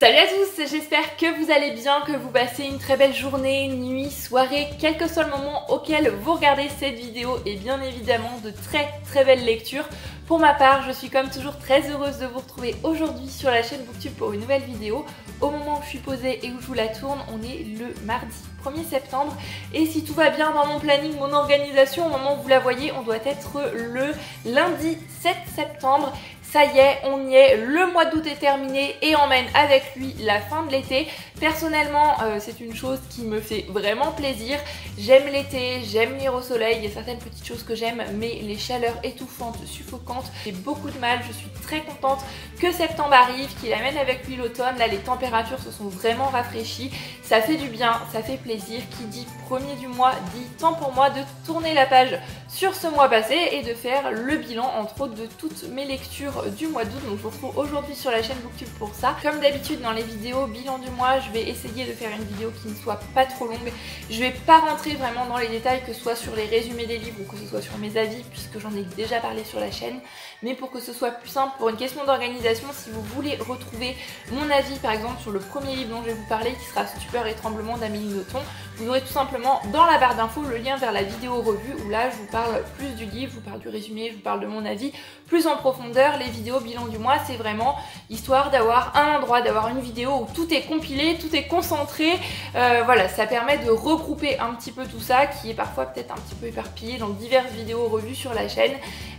Salut à tous, j'espère que vous allez bien, que vous passez une très belle journée, nuit, soirée, quel que soit le moment auquel vous regardez cette vidéo et bien évidemment de très belles lectures. Pour ma part, je suis comme toujours très heureuse de vous retrouver aujourd'hui sur la chaîne Booktube pour une nouvelle vidéo. Au moment où je suis posée et où je vous la tourne, on est le mardi 1er septembre et si tout va bien dans mon planning, mon organisation, au moment où vous la voyez, on doit être le lundi 7 septembre. Ça y est, on y est, le mois d'août est terminé et emmène avec lui la fin de l'été. Personnellement, c'est une chose qui me fait vraiment plaisir. J'aime l'été, j'aime lire au soleil, il y a certaines petites choses que j'aime, mais les chaleurs étouffantes, suffocantes, j'ai beaucoup de mal. Je suis très contente que septembre arrive, qu'il amène avec lui l'automne. Là, les températures se sont vraiment rafraîchies. Ça fait du bien, ça fait plaisir. Qui dit premier du mois dit temps pour moi de tourner la page sur ce mois passé et de faire le bilan, entre autres, de toutes mes lectures du mois d'août. Donc je vous retrouve aujourd'hui sur la chaîne Booktube pour ça. Comme d'habitude dans les vidéos bilan du mois, je vais essayer de faire une vidéo qui ne soit pas trop longue. Je vais pas rentrer vraiment dans les détails, que ce soit sur les résumés des livres ou que ce soit sur mes avis, puisque j'en ai déjà parlé sur la chaîne. Mais pour que ce soit plus simple, pour une question d'organisation, si vous voulez retrouver mon avis par exemple sur le premier livre dont je vais vous parler, qui sera Stupeur et tremblement d'Amélie Nothomb, vous aurez tout simplement dans la barre d'infos le lien vers la vidéo revue où là je vous parle plus du livre, je vous parle du résumé, je vous parle de mon avis plus en profondeur. Les vidéos bilan du mois, c'est vraiment histoire d'avoir un endroit, d'avoir une vidéo où tout est compilé, tout est concentré. Voilà, ça permet de regrouper un petit peu tout ça qui est parfois peut-être un petit peu éparpillé dans diverses vidéos revues sur la chaîne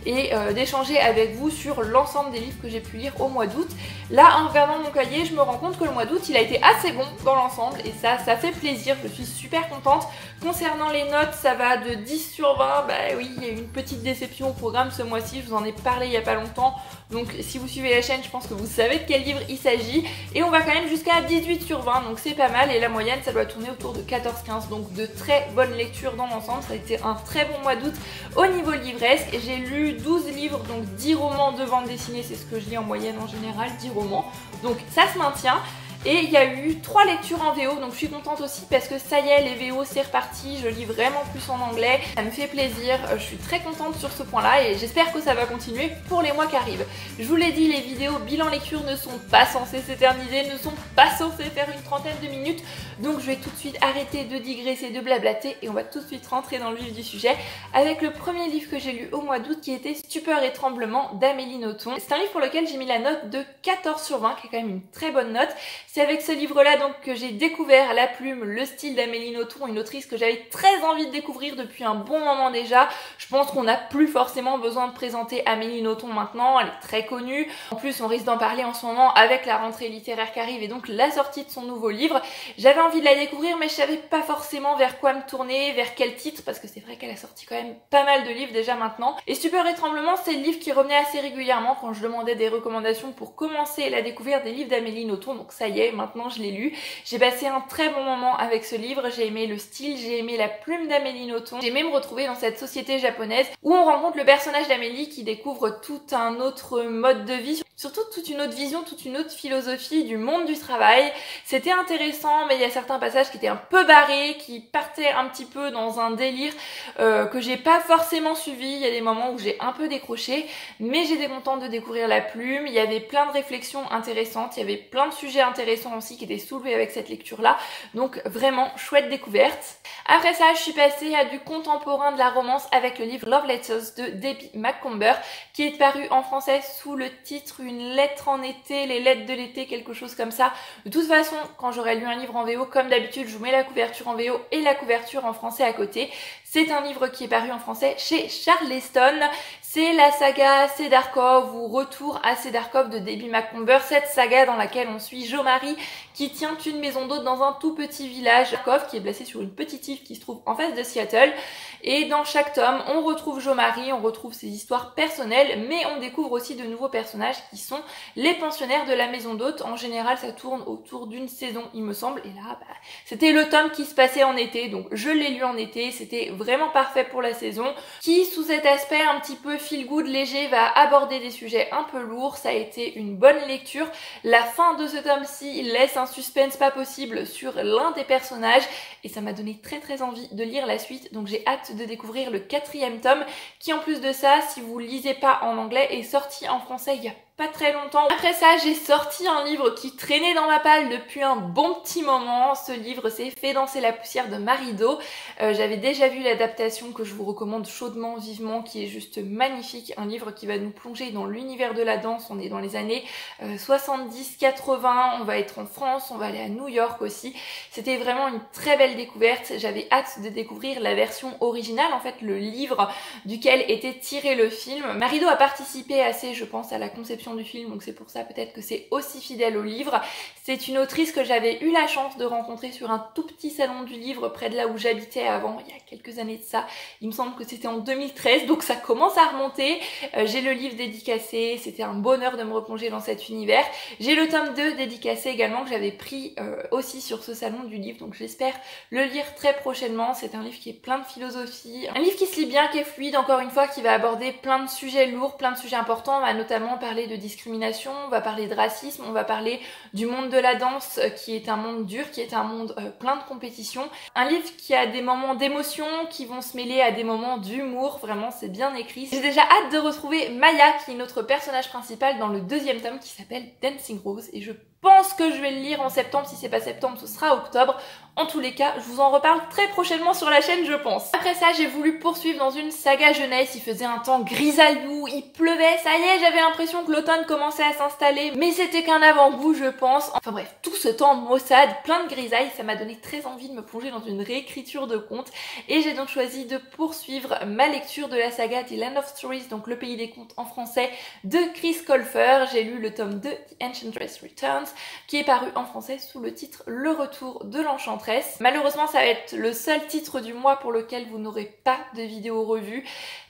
et d'échanger avec vous sur l'ensemble des livres que j'ai pu lire au mois d'août. Là, en regardant mon cahier, je me rends compte que le mois d'août, il a été assez bon dans l'ensemble et ça fait plaisir. Je suis super contente. Concernant les notes, ça va de 10 sur 20. Bah oui, il y a eu une petite déception au programme ce mois-ci, je vous en ai parlé il y a pas longtemps. Donc si vous suivez la chaîne, je pense que vous savez de quel livre il s'agit. Et on va quand même jusqu'à 18 sur 20, donc c'est pas mal. Et la moyenne, ça doit tourner autour de 14-15. Donc de très bonnes lectures dans l'ensemble. Ça a été un très bon mois d'août au niveau livresque. J'ai lu 12 livres, donc 10 romans de bande dessinée. C'est ce que je lis en moyenne en général, 10 romans. Donc ça se maintient. Et il y a eu 3 lectures en VO, donc je suis contente aussi parce que ça y est, les VO c'est reparti, je lis vraiment plus en anglais, ça me fait plaisir, je suis très contente sur ce point-là et j'espère que ça va continuer pour les mois qui arrivent. Je vous l'ai dit, les vidéos bilan lecture ne sont pas censées s'éterniser, ne sont pas censées faire une trentaine de minutes, donc je vais tout de suite arrêter de digresser, de blablater et on va tout de suite rentrer dans le vif du sujet avec le premier livre que j'ai lu au mois d'août qui était Stupeur et tremblement d'Amélie Nothomb. C'est un livre pour lequel j'ai mis la note de 14 sur 20, qui est quand même une très bonne note. C'est avec ce livre-là donc que j'ai découvert la plume, le style d'Amélie Nothomb, une autrice que j'avais très envie de découvrir depuis un bon moment déjà. Je pense qu'on n'a plus forcément besoin de présenter Amélie Nothomb maintenant, elle est très connue. En plus, on risque d'en parler en ce moment avec la rentrée littéraire qui arrive et donc la sortie de son nouveau livre. J'avais envie de la découvrir mais je savais pas forcément vers quoi me tourner, vers quel titre, parce que c'est vrai qu'elle a sorti quand même pas mal de livres déjà maintenant. Et Stupeur et tremblement, c'est le livre qui revenait assez régulièrement quand je demandais des recommandations pour commencer la découverte des livres d'Amélie Nothomb. Donc ça y est, maintenant je l'ai lu. J'ai passé un très bon moment avec ce livre, j'ai aimé le style, j'ai aimé la plume d'Amélie Nothomb. J'ai aimé me retrouver dans cette société japonaise où on rencontre le personnage d'Amélie qui découvre tout un autre mode de vie, surtout toute une autre vision, toute une autre philosophie du monde du travail. C'était intéressant, mais il y a certains passages qui étaient un peu barrés, qui partaient un petit peu dans un délire que j'ai pas forcément suivi. Il y a des moments où j'ai un peu décroché, mais j'étais contente de découvrir la plume. Il y avait plein de réflexions intéressantes, il y avait plein de sujets intéressants aussi qui étaient soulevés avec cette lecture-là. Donc vraiment chouette découverte. Après ça, je suis passée à du contemporain de la romance avec le livre Love Letters de Debbie Macomber, qui est paru en français sous le titre Une lettre en été, les lettres de l'été, quelque chose comme ça. De toute façon, quand j'aurai lu un livre en VO, comme d'habitude, je vous mets la couverture en VO et la couverture en français à côté. C'est un livre qui est paru en français chez Charleston. C'est la saga Cedarcove ou Retour à Cedarcove de Debbie Macomber, cette saga dans laquelle on suit Jo Marie qui tient une maison d'hôte dans un tout petit village, Cove, qui est placé sur une petite île qui se trouve en face de Seattle. Et dans chaque tome, on retrouve Jo Marie, on retrouve ses histoires personnelles, mais on découvre aussi de nouveaux personnages qui sont les pensionnaires de la maison d'hôte. En général, ça tourne autour d'une saison, il me semble. Et là, c'était le tome qui se passait en été, donc je l'ai lu en été. C'était vraiment parfait pour la saison, qui, sous cet aspect un petit peu feel good, léger, va aborder des sujets un peu lourds. Ça a été une bonne lecture. La fin de ce tome-ci laisse un suspense pas possible sur l'un des personnages et ça m'a donné très envie de lire la suite, donc j'ai hâte de découvrir le 4e tome qui, en plus de ça, si vous lisez pas en anglais, est sorti en français il y a pas très longtemps. Après ça, j'ai sorti un livre qui traînait dans ma palle depuis un bon petit moment. Ce livre, c'est Fait danser la poussière de Marido. J'avais déjà vu l'adaptation que je vous recommande chaudement, vivement, qui est juste magnifique. Un livre qui va nous plonger dans l'univers de la danse. On est dans les années 70-80, on va être en France, on va aller à New York aussi. C'était vraiment une très belle découverte. J'avais hâte de découvrir la version originale, en fait le livre duquel était tiré le film. Marido a participé assez, je pense, à la conception du film, donc c'est pour ça peut-être que c'est aussi fidèle au livre. C'est une autrice que j'avais eu la chance de rencontrer sur un tout petit salon du livre près de là où j'habitais avant, il y a quelques années de ça. Il me semble que c'était en 2013, donc ça commence à remonter. J'ai le livre dédicacé, c'était un bonheur de me replonger dans cet univers. J'ai le tome 2 dédicacé également que j'avais pris aussi sur ce salon du livre, donc j'espère le lire très prochainement. C'est un livre qui est plein de philosophie, un livre qui se lit bien, qui est fluide, encore une fois, qui va aborder plein de sujets lourds, plein de sujets importants. On va notamment parler de discrimination, on va parler de racisme, on va parler du monde de la danse qui est un monde dur, qui est un monde plein de compétition. Un livre qui a des moments d'émotion qui vont se mêler à des moments d'humour, vraiment c'est bien écrit. J'ai déjà hâte de retrouver Maya qui est notre personnage principal dans le deuxième tome qui s'appelle Dancing Rose et je pense que je vais le lire en septembre. Si c'est pas septembre, ce sera octobre. En tous les cas, je vous en reparle très prochainement sur la chaîne, je pense. Après ça, j'ai voulu poursuivre dans une saga jeunesse. Il faisait un temps grisaillou, il pleuvait, ça y est, j'avais l'impression que l'automne commençait à s'installer, mais c'était qu'un avant-goût, je pense. Enfin bref, tout ce temps maussade, plein de grisailles, ça m'a donné très envie de me plonger dans une réécriture de contes. Et j'ai donc choisi de poursuivre ma lecture de la saga The Land of Stories, donc Le Pays des Contes en français, de Chris Colfer. J'ai lu le tome 2, The Enchantress Returns, qui est paru en français sous le titre Le Retour de l'Enchantresse. Malheureusement, ça va être le seul titre du mois pour lequel vous n'aurez pas de vidéo revue.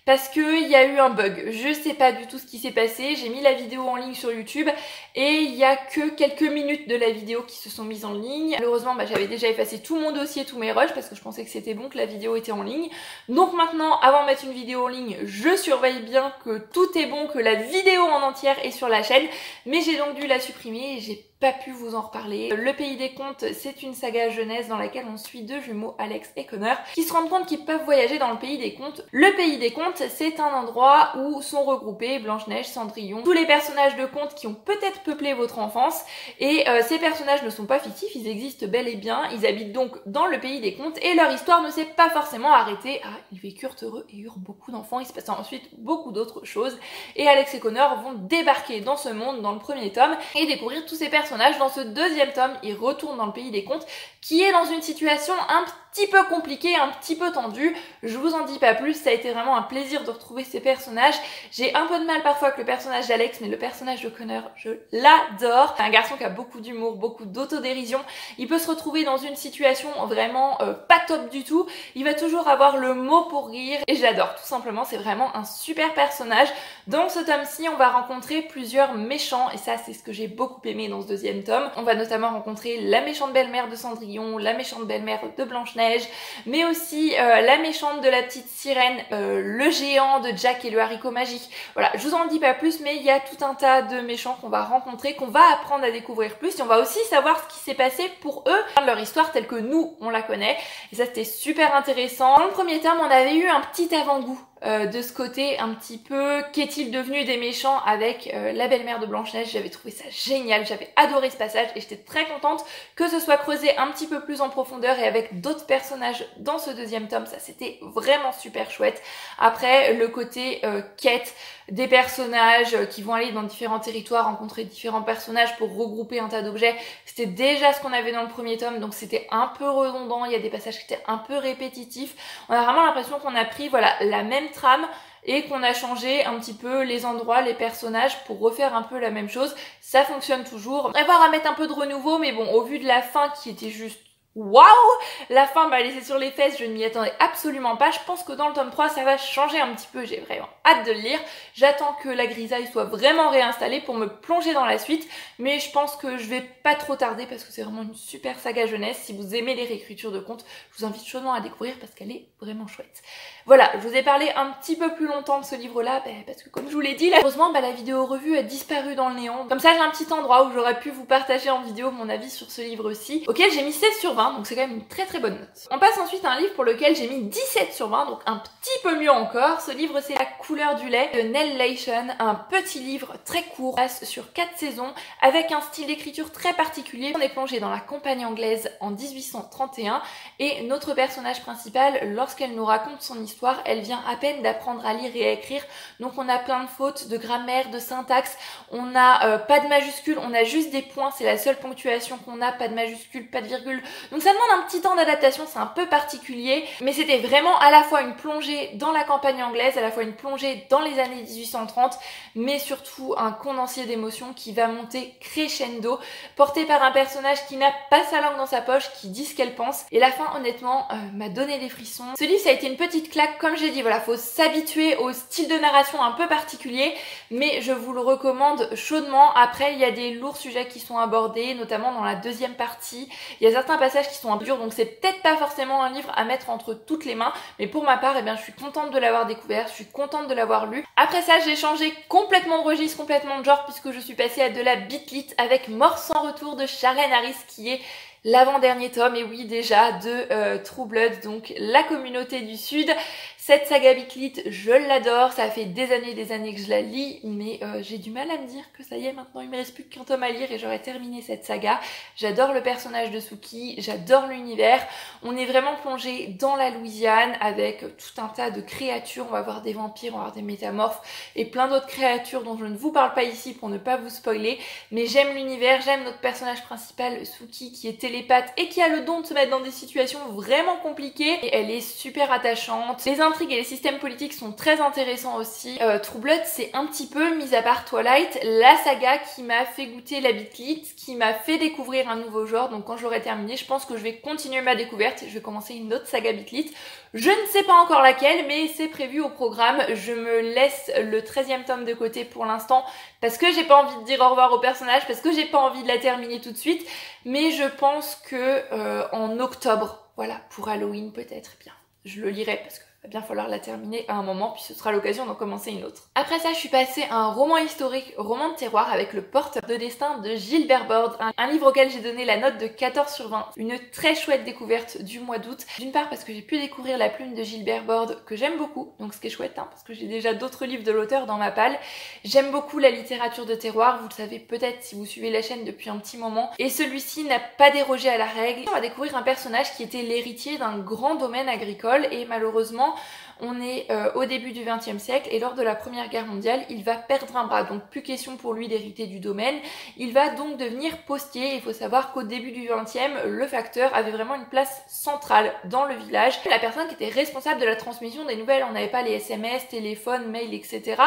Parce qu'il y a eu un bug, je sais pas du tout ce qui s'est passé, j'ai mis la vidéo en ligne sur YouTube et il y a que quelques minutes de la vidéo qui se sont mises en ligne. Malheureusement j'avais déjà effacé tout mon dossier, tous mes rushs parce que je pensais que c'était bon, que la vidéo était en ligne. Donc maintenant, avant de mettre une vidéo en ligne, je surveille bien que tout est bon, que la vidéo en entière est sur la chaîne, mais j'ai donc dû la supprimer et j'ai pas pu vous en reparler. Le Pays des Contes, c'est une saga jeunesse dans laquelle on suit deux jumeaux, Alex et Connor, qui se rendent compte qu'ils peuvent voyager dans le Pays des Contes. Le Pays des Contes, c'est un endroit où sont regroupés Blanche-Neige, Cendrillon, tous les personnages de contes qui ont peut-être peuplé votre enfance. Et ces personnages ne sont pas fictifs, ils existent bel et bien. Ils habitent donc dans le Pays des Contes et leur histoire ne s'est pas forcément arrêtée. Ah, ils vécurent heureux et eurent beaucoup d'enfants. Il se passe ensuite beaucoup d'autres choses. Et Alex et Connor vont débarquer dans ce monde dans le premier tome et découvrir tous ces personnages. Dans ce deuxième tome, ils retournent dans le Pays des Contes qui est dans une situation un petit peu compliquée, un petit peu tendue. Je vous en dis pas plus, ça a été vraiment un plaisir de retrouver ces personnages. J'ai un peu de mal parfois avec le personnage d'Alex, mais le personnage de Connor, je l'adore. C'est un garçon qui a beaucoup d'humour, beaucoup d'autodérision. Il peut se retrouver dans une situation vraiment pas top du tout. Il va toujours avoir le mot pour rire et j'adore tout simplement. C'est vraiment un super personnage. Dans ce tome-ci, on va rencontrer plusieurs méchants et ça c'est ce que j'ai beaucoup aimé dans ce deuxième tome. On va notamment rencontrer la méchante belle-mère de Cendrillon, la méchante belle-mère de Blanche-Neige, mais aussi la méchante de la petite sirène, le géant de Jack et le haricot magique. Voilà, je vous en dis pas plus, mais il y a tout un tas de méchants qu'on va rencontrer, qu'on va apprendre à découvrir plus, et on va aussi savoir ce qui s'est passé pour eux, leur histoire telle que nous, on la connaît, et ça c'était super intéressant. Dans le premier tome, on avait eu un petit avant-goût de ce côté un petit peu qu'est-il devenu des méchants avec la belle-mère de Blanche-Neige. J'avais trouvé ça génial, j'avais adoré ce passage et j'étais très contente que ce soit creusé un petit peu plus en profondeur et avec d'autres personnages dans ce deuxième tome. Ça c'était vraiment super chouette. Après le côté quête des personnages qui vont aller dans différents territoires, rencontrer différents personnages pour regrouper un tas d'objets, c'était déjà ce qu'on avait dans le premier tome, donc c'était un peu redondant, il y a des passages qui étaient un peu répétitifs. On a vraiment l'impression qu'on a pris voilà la même trame et qu'on a changé un petit peu les endroits, les personnages pour refaire un peu la même chose. Ça fonctionne toujours. On va avoir à mettre un peu de renouveau, mais bon, au vu de la fin qui était juste waouh, la fin m'a laissé sur les fesses, je ne m'y attendais absolument pas. Je pense que dans le tome 3 ça va changer un petit peu, j'ai vraiment hâte de le lire. J'attends que la grisaille soit vraiment réinstallée pour me plonger dans la suite, mais je pense que je vais pas trop tarder parce que c'est vraiment une super saga jeunesse. Si vous aimez les réécritures de contes, je vous invite chaudement à découvrir parce qu'elle est vraiment chouette. Voilà, je vous ai parlé un petit peu plus longtemps de ce livre-là, parce que comme je vous l'ai dit, heureusement la vidéo revue a disparu dans le néant. Comme ça j'ai un petit endroit où j'aurais pu vous partager en vidéo mon avis sur ce livre-ci, auquel j'ai mis 16 sur 20. 20, donc c'est quand même une très très bonne note. On passe ensuite à un livre pour lequel j'ai mis 17 sur 20, donc un petit peu mieux encore. Ce livre c'est La couleur du lait de Nell Leishon, un petit livre très court, passe sur 4 saisons, avec un style d'écriture très particulier. On est plongé dans la campagne anglaise en 1831 et notre personnage principal, lorsqu'elle nous raconte son histoire, elle vient à peine d'apprendre à lire et à écrire, donc on a plein de fautes de grammaire, de syntaxe, on n'a pas de majuscules, on a juste des points, c'est la seule ponctuation qu'on a, pas de majuscules, pas de virgule, donc ça demande un petit temps d'adaptation, c'est un peu particulier, mais c'était vraiment à la fois une plongée dans la campagne anglaise, à la fois une plongée dans les années 1830, mais surtout un condensé d'émotions qui va monter crescendo, porté par un personnage qui n'a pas sa langue dans sa poche, qui dit ce qu'elle pense, et la fin honnêtement m'a donné des frissons. Ce livre ça a été une petite claque, comme j'ai dit, voilà, faut s'habituer au style de narration un peu particulier, mais je vous le recommande chaudement. Après il y a des lourds sujets qui sont abordés, notamment dans la deuxième partie, il y a certains passages qui sont un peu durs, donc c'est peut-être pas forcément un livre à mettre entre toutes les mains, mais pour ma part, eh bien, je suis contente de l'avoir découvert, je suis contente de l'avoir lu. Après ça, j'ai changé complètement de registre, complètement de genre, puisque je suis passée à de la bitlit avec Mort sans retour de Sharon Harris, qui est l'avant-dernier tome, et oui déjà, de True Blood, donc la communauté du Sud. Cette saga bitlit, je l'adore, ça fait des années que je la lis, mais j'ai du mal à me dire que ça y est, maintenant il me reste plus qu'un tome à lire et j'aurais terminé cette saga. J'adore le personnage de Sookie, j'adore l'univers, on est vraiment plongé dans la Louisiane avec tout un tas de créatures, on va voir des vampires, on va voir des métamorphes et plein d'autres créatures dont je ne vous parle pas ici pour ne pas vous spoiler, mais j'aime l'univers, j'aime notre personnage principal Sookie qui est télépathe et qui a le don de se mettre dans des situations vraiment compliquées, et elle est super attachante. Les intrigues et les systèmes politiques sont très intéressants aussi. True Blood, c'est un petit peu, mis à part Twilight, la saga qui m'a fait goûter la bitlit, qui m'a fait découvrir un nouveau genre, donc quand je l'aurai terminé, je pense que je vais continuer ma découverte et je vais commencer une autre saga bitlit. Je ne sais pas encore laquelle, mais c'est prévu au programme. Je me laisse le 13e tome de côté pour l'instant, parce que j'ai pas envie de dire au revoir au personnage, parce que j'ai pas envie de la terminer tout de suite, mais je pense que en octobre, voilà, pour Halloween peut-être, bien, je le lirai parce que va bien falloir la terminer à un moment, puis ce sera l'occasion d'en commencer une autre. Après ça, je suis passée à un roman historique, roman de terroir avec Le Porteur de destin de Gilbert Borde, un livre auquel j'ai donné la note de 14 sur 20. Une très chouette découverte du mois d'août. D'une part parce que j'ai pu découvrir la plume de Gilbert Borde que j'aime beaucoup, donc ce qui est chouette, hein, parce que j'ai déjà d'autres livres de l'auteur dans ma palle. J'aime beaucoup la littérature de terroir, vous le savez peut-être si vous suivez la chaîne depuis un petit moment, et celui-ci n'a pas dérogé à la règle. On va découvrir un personnage qui était l'héritier d'un grand domaine agricole, et malheureusement on est au début du XXe siècle et lors de la Première Guerre mondiale, il va perdre un bras, donc plus question pour lui d'hériter du domaine. Il va donc devenir postier. Il faut savoir qu'au début du XXe, le facteur avait vraiment une place centrale dans le village. La personne qui était responsable de la transmission des nouvelles, on n'avait pas les SMS, téléphone, mail, etc.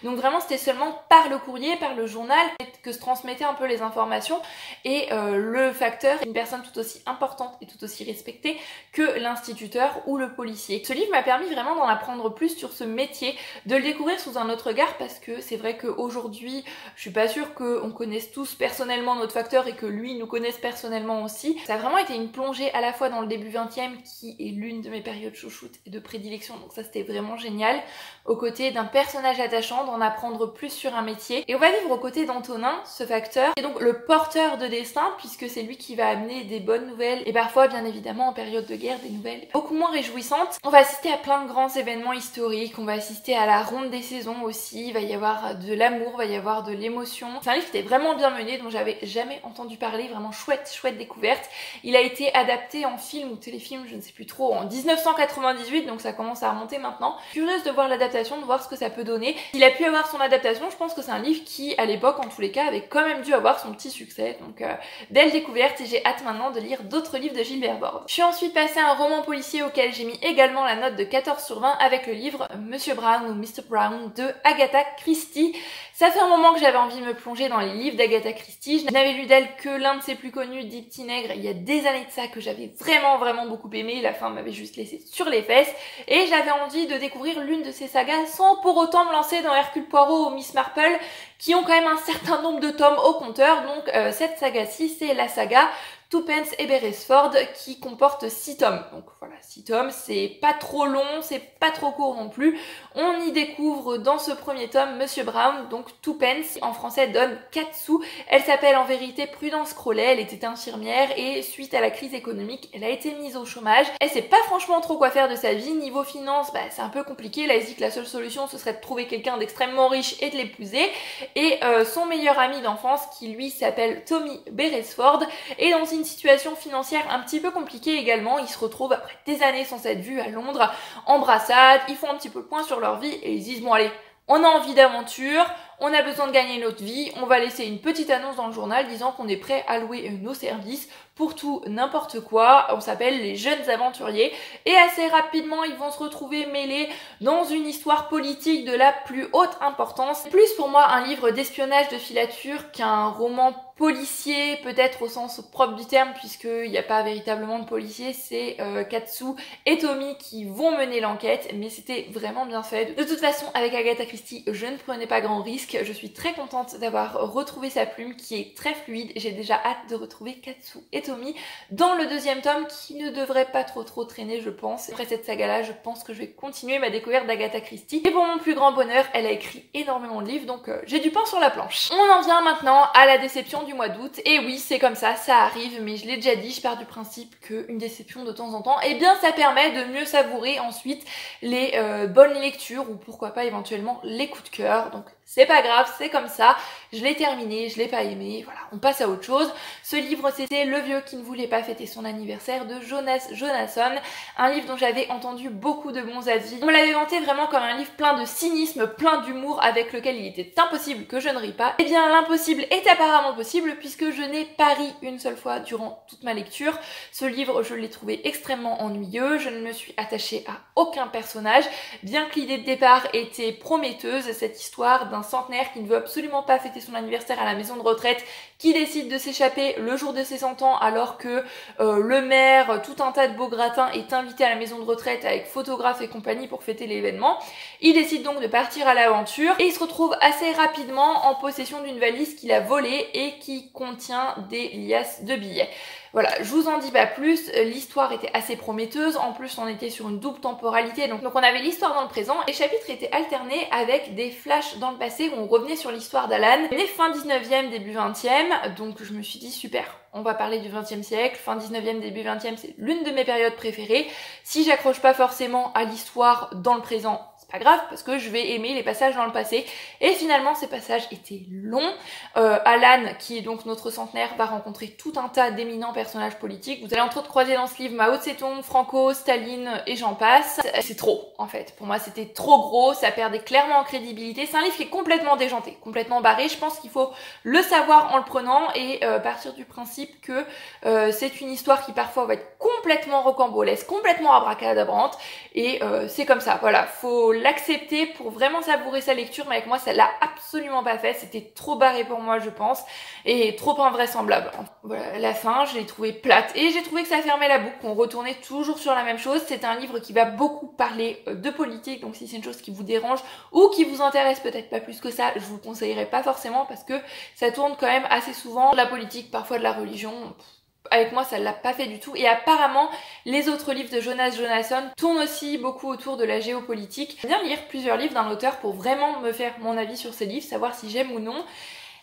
Donc vraiment c'était seulement par le courrier, par le journal que se transmettaient un peu les informations, et le facteur est une personne tout aussi importante et tout aussi respectée que l'instituteur ou le policier. Ce livre m'a permis vraiment d'en apprendre plus sur ce métier, de le découvrir sous un autre regard, parce que c'est vrai qu'aujourd'hui, je suis pas sûre qu'on connaisse tous personnellement notre facteur et que lui nous connaisse personnellement aussi. Ça a vraiment été une plongée à la fois dans le début 20e, qui est l'une de mes périodes chouchoutes et de prédilection, donc ça c'était vraiment génial, aux côtés d'un personnage attachant, d'en apprendre plus sur un métier. Et on va vivre aux côtés d'Antonin, ce facteur, et donc le porteur de destin, puisque c'est lui qui va amener des bonnes nouvelles, et parfois bien évidemment en période de guerre, des nouvelles beaucoup moins réjouissantes. On va assister à plein de grands événements historiques, on va assister à la ronde des saisons aussi, il va y avoir de l'amour, il va y avoir de l'émotion. C'est un livre qui était vraiment bien mené, dont j'avais jamais entendu parler, vraiment chouette découverte. Il a été adapté en film ou téléfilm, je ne sais plus trop, en 1998, donc ça commence à remonter maintenant. Curieuse de voir l'adaptation, de voir ce que ça peut donner. Il a pu avoir son adaptation, je pense que c'est un livre qui, à l'époque, en tous les cas, avait quand même dû avoir son petit succès, donc belle découverte, et j'ai hâte maintenant de lire d'autres livres de Gilbert Borde. Je suis ensuite passée à un roman policier auquel j'ai mis également la note de 14 sur 20 avec le livre Monsieur Brown ou Mr. Brown de Agatha Christie. Ça fait un moment que j'avais envie de me plonger dans les livres d'Agatha Christie. Je n'avais lu d'elle que l'un de ses plus connus, Dix Petits Nègres, il y a des années de ça, que j'avais vraiment beaucoup aimé. La fin m'avait juste laissé sur les fesses et j'avais envie de découvrir l'une de ses sagas sans pour autant me lancer dans Hercule Poirot ou Miss Marple, qui ont quand même un certain nombre de tomes au compteur. Donc cette saga-ci, c'est la saga Twopence et Beresford, qui comporte 6 tomes. Donc voilà, 6 tomes, c'est pas trop long, c'est pas trop court non plus. On y découvre dans ce premier tome Monsieur Brown, donc donc Twopence, en français donne 4 sous. Elle s'appelle en vérité Prudence Crowley, elle était infirmière et suite à la crise économique, elle a été mise au chômage. Elle sait pas franchement trop quoi faire de sa vie, niveau finance, c'est un peu compliqué, elle dit que la seule solution ce serait de trouver quelqu'un d'extrêmement riche et de l'épouser. Et son meilleur ami d'enfance, qui lui s'appelle Tommy Beresford, est dans une situation financière un petit peu compliquée également. Ils se retrouvent après des années sans s'être vus à Londres, en brassade, ils font un petit peu le point sur leur vie et ils disent bon allez, on a envie d'aventure, on a besoin de gagner notre vie, on va laisser une petite annonce dans le journal disant qu'on est prêt à louer nos services pour tout n'importe quoi. On s'appelle les jeunes aventuriers et assez rapidement ils vont se retrouver mêlés dans une histoire politique de la plus haute importance. Plus pour moi un livre d'espionnage de filature qu'un roman policier, peut-être au sens propre du terme, puisqu'il n'y a pas véritablement de policier, c'est Katsu et Tommy qui vont mener l'enquête, mais c'était vraiment bien fait. De toute façon, avec Agatha Christie, je ne prenais pas grand risque, je suis très contente d'avoir retrouvé sa plume qui est très fluide, j'ai déjà hâte de retrouver Katsu et Tommy dans le deuxième tome qui ne devrait pas trop traîner, je pense. Après cette saga-là, je pense que je vais continuer ma découverte d'Agatha Christie. Et pour mon plus grand bonheur, elle a écrit énormément de livres, donc j'ai du pain sur la planche. On en vient maintenant à la déception du mois d'août. Et oui, c'est comme ça arrive, mais je l'ai déjà dit, je pars du principe qu'une déception de temps en temps, eh bien ça permet de mieux savourer ensuite les bonnes lectures ou pourquoi pas éventuellement les coups de cœur. Donc c'est pas grave, c'est comme ça, je l'ai terminé, je l'ai pas aimé, voilà, on passe à autre chose. Ce livre, c'était Le vieux qui ne voulait pas fêter son anniversaire de Jonas Jonasson, un livre dont j'avais entendu beaucoup de bons avis. On me l'avait vanté vraiment comme un livre plein de cynisme, plein d'humour, avec lequel il était impossible que je ne rie pas. Eh bien l'impossible est apparemment possible puisque je n'ai pas ri une seule fois durant toute ma lecture. Ce livre, je l'ai trouvé extrêmement ennuyeux, je ne me suis attachée à aucun personnage, bien que l'idée de départ était prometteuse, cette histoire d'un centenaire qui ne veut absolument pas fêter son anniversaire à la maison de retraite, qui décide de s'échapper le jour de ses 100 ans alors que le maire, tout un tas de beaux gratins est invité à la maison de retraite avec photographe et compagnie pour fêter l'événement. Il décide donc de partir à l'aventure et il se retrouve assez rapidement en possession d'une valise qu'il a volée et qui contient des liasses de billets. Voilà, je vous en dis pas plus, l'histoire était assez prometteuse, en plus on était sur une double temporalité, donc on avait l'histoire dans le présent, et les chapitres étaient alternés avec des flashs dans le passé où on revenait sur l'histoire d'Alan, né fin 19e, début 20e, donc je me suis dit super, on va parler du 20e siècle, fin 19e, début 20e, c'est l'une de mes périodes préférées. Si j'accroche pas forcément à l'histoire dans le présent, c'est pas grave parce que je vais aimer les passages dans le passé. Et finalement, ces passages étaient longs. Alan, qui est donc notre centenaire, va rencontrer tout un tas d'éminents personnages politiques. Vous allez entre autres croiser dans ce livre Mao Tse-tung, Franco, Staline et j'en passe. C'est trop, en fait. Pour moi, c'était trop gros, ça perdait clairement en crédibilité. C'est un livre qui est complètement déjanté, complètement barré. Je pense qu'il faut le savoir en le prenant et partir du principe que c'est une histoire qui parfois va être complètement rocambolesque, complètement abracadabrante, et c'est comme ça, voilà, faut l'accepter pour vraiment savourer sa lecture, mais avec moi ça l'a absolument pas fait, c'était trop barré pour moi je pense, et trop invraisemblable. Voilà, la fin, je l'ai trouvée plate, et j'ai trouvé que ça fermait la boucle, qu'on retournait toujours sur la même chose. C'est un livre qui va beaucoup parler de politique, donc si c'est une chose qui vous dérange, ou qui vous intéresse peut-être pas plus que ça, je vous le conseillerais pas forcément, parce que ça tourne quand même assez souvent de la politique, parfois de la religion. Avec moi ça l'a pas fait du tout, et apparemment les autres livres de Jonas Jonasson tournent aussi beaucoup autour de la géopolitique. J'aime bien lire plusieurs livres d'un auteur pour vraiment me faire mon avis sur ces livres, savoir si j'aime ou non,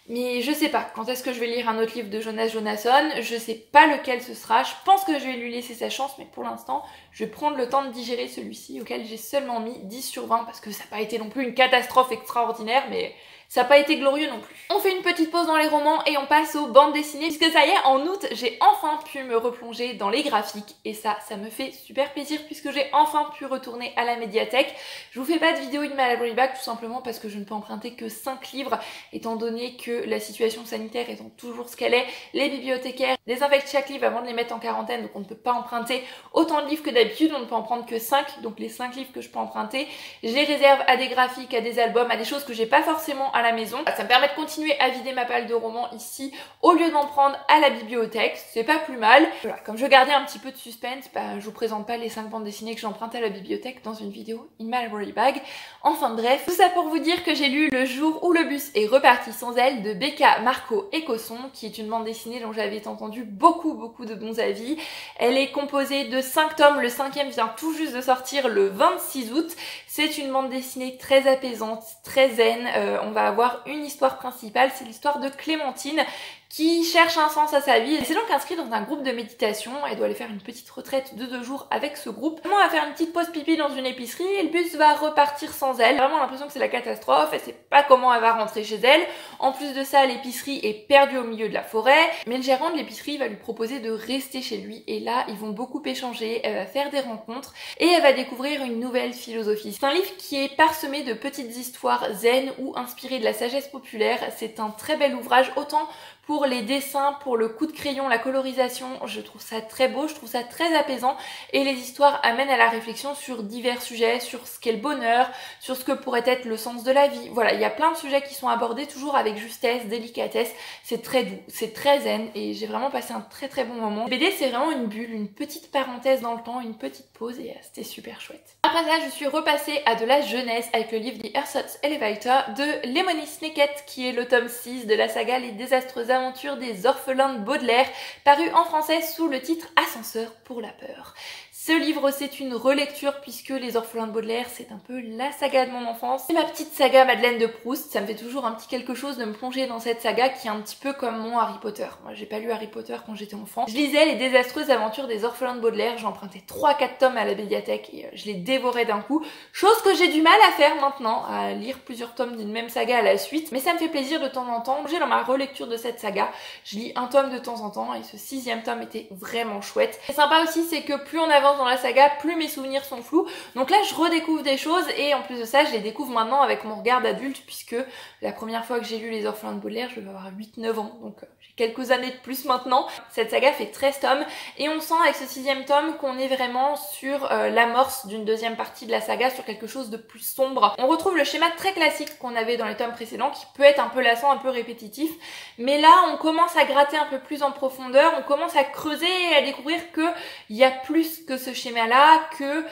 mais je sais pas quand est-ce que je vais lire un autre livre de Jonas Jonasson, je sais pas lequel ce sera, je pense que je vais lui laisser sa chance, mais pour l'instant je vais prendre le temps de digérer celui-ci auquel j'ai seulement mis 10 sur 20 parce que ça n'a pas été non plus une catastrophe extraordinaire, mais ça n'a pas été glorieux non plus. On fait une petite pause dans les romans et on passe aux bandes dessinées, puisque ça y est, en août, j'ai enfin pu me replonger dans les graphiques, et ça me fait super plaisir puisque j'ai enfin pu retourner à la médiathèque. Je vous fais pas de vidéo in my library bag tout simplement parce que je ne peux emprunter que 5 livres, étant donné que la situation sanitaire étant toujours ce qu'elle est, les bibliothécaires désinfectent chaque livre avant de les mettre en quarantaine, donc on ne peut pas emprunter autant de livres que d'habitude, on ne peut en prendre que 5, donc les 5 livres que je peux emprunter, je les réserve à des graphiques, à des albums, à des choses que j'ai pas forcément à la maison. Ça me permet de continuer à vider ma palle de romans ici au lieu d'en prendre à la bibliothèque, c'est pas plus mal. Voilà, comme je gardais un petit peu de suspense, je vous présente pas les 5 bandes dessinées que j'emprunte à la bibliothèque dans une vidéo in my library bag. Enfin bref, tout ça pour vous dire que j'ai lu Le jour où le bus est reparti sans elle de Becca, Marco et Cosson, qui est une bande dessinée dont j'avais entendu beaucoup de bons avis. Elle est composée de 5 tomes, le 5e vient tout juste de sortir le 26 août. C'est une bande dessinée très apaisante, très zen, on va avoir une histoire principale, c'est l'histoire de Clémentine qui cherche un sens à sa vie. Elle s'est donc inscrite dans un groupe de méditation, elle doit aller faire une petite retraite de 2 jours avec ce groupe. Maman va faire une petite pause pipi dans une épicerie et le bus va repartir sans elle. Vraiment l'impression que c'est la catastrophe, elle sait pas comment elle va rentrer chez elle. En plus de ça, l'épicerie est perdue au milieu de la forêt, mais le gérant de l'épicerie va lui proposer de rester chez lui et là ils vont beaucoup échanger, elle va faire des rencontres et elle va découvrir une nouvelle philosophie. C'est un livre qui est parsemé de petites histoires zen ou inspirées de la sagesse populaire. C'est un très bel ouvrage, autant pour les dessins, pour le coup de crayon, la colorisation, je trouve ça très beau, je trouve ça très apaisant et les histoires amènent à la réflexion sur divers sujets, sur ce qu'est le bonheur, sur ce que pourrait être le sens de la vie. Voilà, il y a plein de sujets qui sont abordés toujours avec justesse, délicatesse, c'est très doux, c'est très zen et j'ai vraiment passé un très très bon moment. Le BD c'est vraiment une bulle, une petite parenthèse dans le temps, une petite pause et c'était super chouette. Après ça, je suis repassée à de la jeunesse avec le livre The Ersatz Elevator de Lemony Snicket qui est le tome 6 de la saga Les désastreuses aventures des orphelins de Baudelaire, paru en français sous le titre Ascenseur pour la peur. Ce livre, c'est une relecture puisque Les orphelins de Baudelaire, c'est un peu la saga de mon enfance. C'est ma petite saga Madeleine de Proust, ça me fait toujours un petit quelque chose de me plonger dans cette saga qui est un petit peu comme mon Harry Potter. Moi, j'ai pas lu Harry Potter quand j'étais enfant. Je lisais Les désastreuses aventures des orphelins de Baudelaire, j'empruntais 3-4 tomes à la médiathèque et je les dévorais d'un coup. Chose que j'ai du mal à faire maintenant, à lire plusieurs tomes d'une même saga à la suite. Mais ça me fait plaisir de temps en temps. J'ai dans ma relecture de cette saga, je lis un tome de temps en temps et ce 6e tome était vraiment chouette. Ce qui est sympa aussi, c'est que plus on avance dans la saga, plus mes souvenirs sont flous. Donc là, je redécouvre des choses et en plus de ça, je les découvre maintenant avec mon regard d'adulte puisque la première fois que j'ai lu Les orphelins de Baudelaire, je devais avoir 8-9 ans. Donc j'ai quelques années de plus maintenant. Cette saga fait 13 tomes et on sent avec ce 6e tome qu'on est vraiment sur l'amorce d'une deuxième partie de la saga, sur quelque chose de plus sombre. On retrouve le schéma très classique qu'on avait dans les tomes précédents qui peut être un peu lassant, un peu répétitif. Mais là, on commence à gratter un peu plus en profondeur, on commence à creuser et à découvrir qu'il y a plus que ce schéma là, que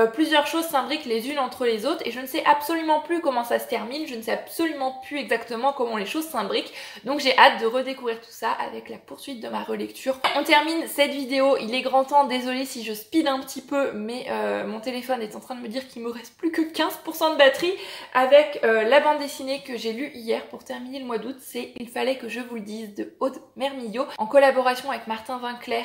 plusieurs choses s'imbriquent les unes entre les autres et je ne sais absolument plus comment ça se termine, je ne sais absolument plus exactement comment les choses s'imbriquent, donc j'ai hâte de redécouvrir tout ça avec la poursuite de ma relecture. On termine cette vidéo, il est grand temps, désolée si je speed un petit peu, mais mon téléphone est en train de me dire qu'il me reste plus que 15% de batterie avec la bande dessinée que j'ai lue hier pour terminer le mois d'août, c'est Il fallait que je vous le dise de Aude Mermillot en collaboration avec Martin Winkler,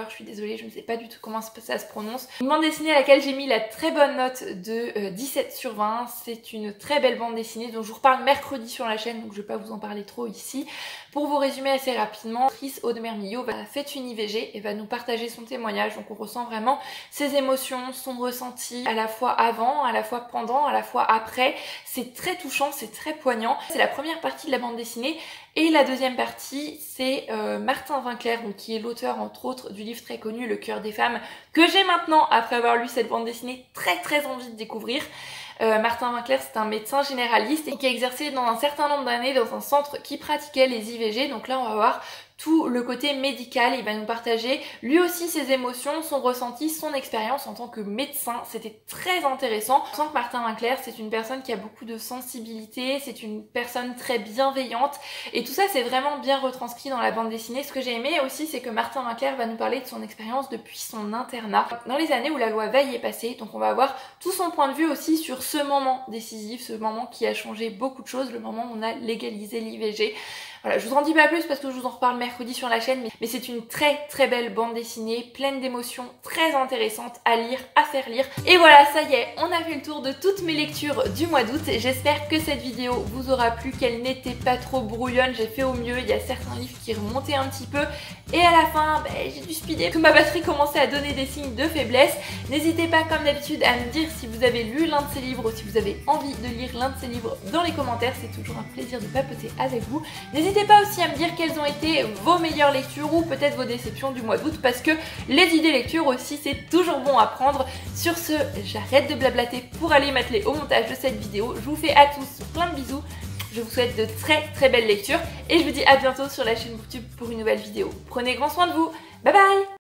je suis désolée, je ne sais pas du tout comment ça se prononce. Une bande dessinée à laquelle j'ai mis la très bonne note de 17 sur 20. C'est une très belle bande dessinée dont je vous reparle mercredi sur la chaîne, donc je ne vais pas vous en parler trop ici. Pour vous résumer assez rapidement, l'actrice Aude Mermillot a fait une IVG et va nous partager son témoignage. Donc on ressent vraiment ses émotions, son ressenti, à la fois avant, à la fois pendant, à la fois après. C'est très touchant, c'est très poignant. C'est la première partie de la bande dessinée. Et la deuxième partie, c'est Martin Winkler, donc, qui est l'auteur entre autres du livre très connu Le cœur des femmes, que j'ai maintenant, après avoir lu cette bande dessinée, très envie de découvrir. Martin Winkler, c'est un médecin généraliste et qui a exercé dans un certain nombre d'années dans un centre qui pratiquait les IVG. Donc là, on va voir tout le côté médical, il va nous partager lui aussi ses émotions, son ressenti, son expérience en tant que médecin. C'était très intéressant. On sent que Martin Winkler, c'est une personne qui a beaucoup de sensibilité, c'est une personne très bienveillante et tout ça c'est vraiment bien retranscrit dans la bande dessinée. Ce que j'ai aimé aussi, c'est que Martin Winkler va nous parler de son expérience depuis son internat, dans les années où la loi Veil est passée. Donc on va avoir tout son point de vue aussi sur ce moment décisif, ce moment qui a changé beaucoup de choses, le moment où on a légalisé l'IVG. Voilà, je vous en dis pas plus parce que je vous en reparle mercredi sur la chaîne, mais c'est une très belle bande dessinée, pleine d'émotions, très intéressante à lire, à faire lire. Et voilà, ça y est, on a fait le tour de toutes mes lectures du mois d'août. J'espère que cette vidéo vous aura plu, qu'elle n'était pas trop brouillonne, j'ai fait au mieux, il y a certains livres qui remontaient un petit peu. Et à la fin, j'ai dû speeder, que ma batterie commençait à donner des signes de faiblesse. N'hésitez pas comme d'habitude à me dire si vous avez lu l'un de ces livres ou si vous avez envie de lire l'un de ces livres dans les commentaires, c'est toujours un plaisir de papoter avec vous. N'hésitez pas aussi à me dire quelles ont été vos meilleures lectures ou peut-être vos déceptions du mois d'août parce que les idées lecture aussi c'est toujours bon à prendre. Sur ce, j'arrête de blablater pour aller m'atteler au montage de cette vidéo. Je vous fais à tous plein de bisous. Je vous souhaite de très belles lectures et je vous dis à bientôt sur la chaîne YouTube pour une nouvelle vidéo. Prenez grand soin de vous. Bye bye!